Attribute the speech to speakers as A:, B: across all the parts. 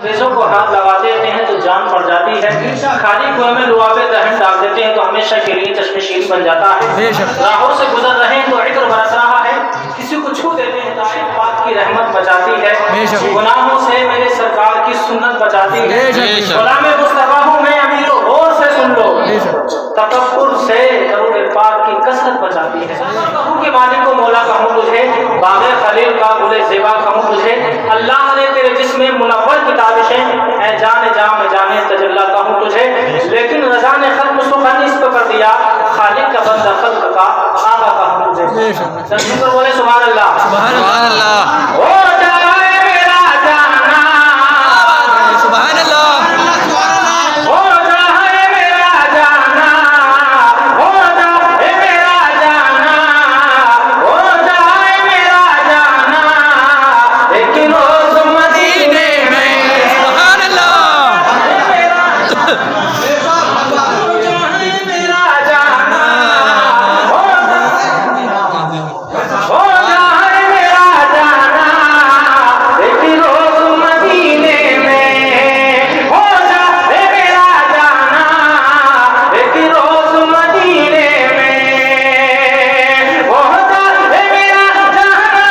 A: अंग्रेजों को हाथ लगा देते हैं तो जान पड़ जाती है, खाली कुएं में लुआबे दहन डाल देते हैं तो हमेशा के लिए चश्मशील बन जाता है। राहों से गुजर रहे हैं तो इत्र बरस रहा है, किसी को छू देते हैं तो आए पाक की रहमत बचाती है, गुनाहों से मेरे सरकार की सुन्नत बचाती है। गुलाम मुस्तफा हूँ मैं अमीरो, गौर से सुन लो, तकब्बुर से दरूद पाक की कसरत बचाती है। कहूँ कि मालिक को मौला कहूँ तुझे, बाग़े खलील का गुले ज़ेबा कहूँ तुझे, अल्लाह ने तेरे जिस्म में मुनव्वर किताबिशें ऐ जाने जाम जाने तजल्ला कहूँ तुझे, लेकिन रज़ा ने खत्म सुखन इस पर कर दिया, खालिक का बंदा खल्क़ का आगा कहूँ तुझे। तस्बीह बोले सुभान अल्लाह, सुभान अल्लाह। ओ जाए मेरा जाना, सुभान अल्लाह। ओ जाए मेरा जाना, ओ जाए मेरा जाना, ओ जाए मेरा जाना, लेकिन रोज़ मदीने में, सुभान अल्लाह। मेरा जाना, ओ जाए मेरा जाना, लेकिन रोज़ मदीने में, हो जाए मेरा जाना, लेकिन रोज़ मदीने में, हो जाए मेरा जाना।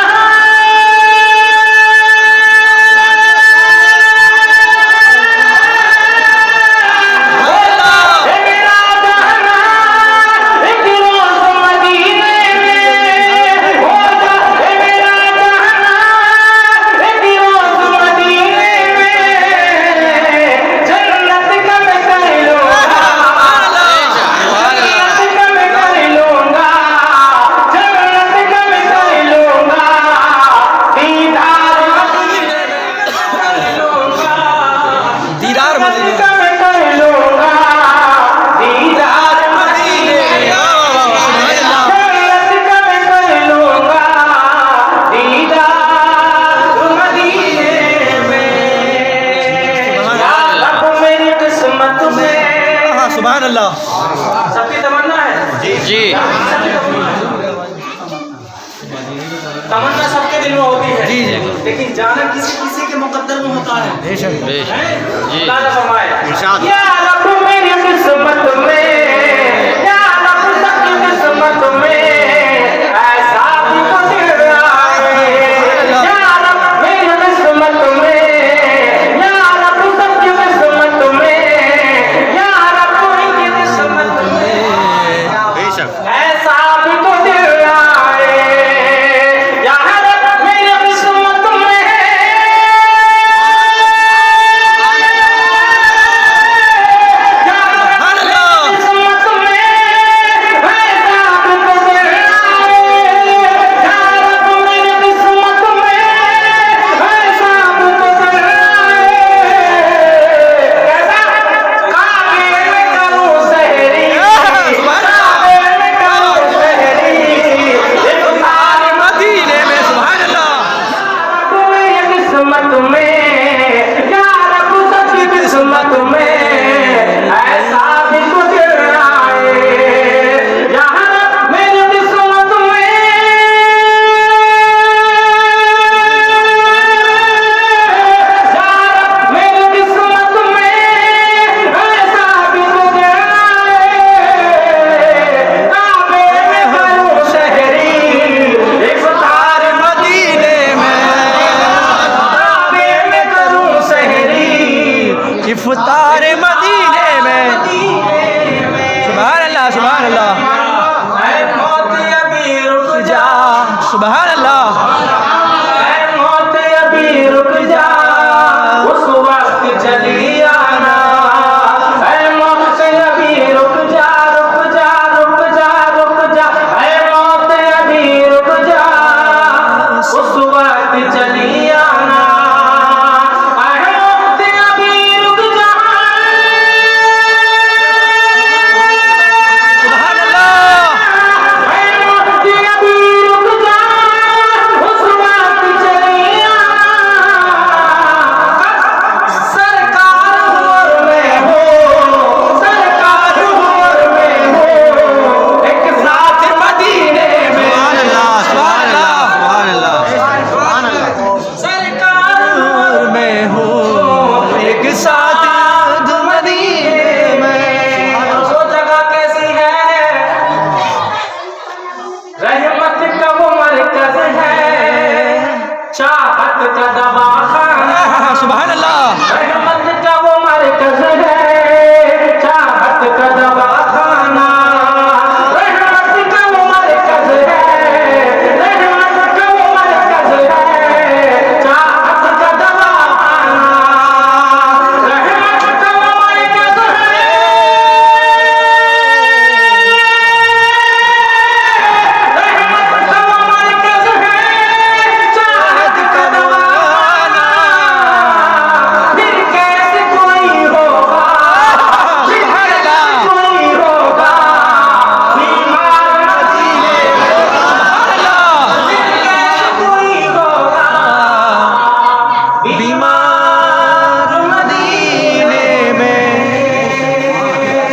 A: सुभान अल्लाह। सबकी तमन्ना है जी, तमन्ना सबके दिल में होती है जी, लेकिन जाना किसी किसी के मुकद्दर में होता है। बेशक बेशक। अल्लाह ने फरमाया या रब मेरी किस्मत में, या रब सबकी किस्मत में ऐसा भी तो दिल आए, या रब मेरी किस्मत में, या रब सबकी किस्मत में, ऐसा भी तो दिल आए, यार मेरी किस्मत में, यार किस्मत में, ऐसा भी तो दिल
B: हिसाब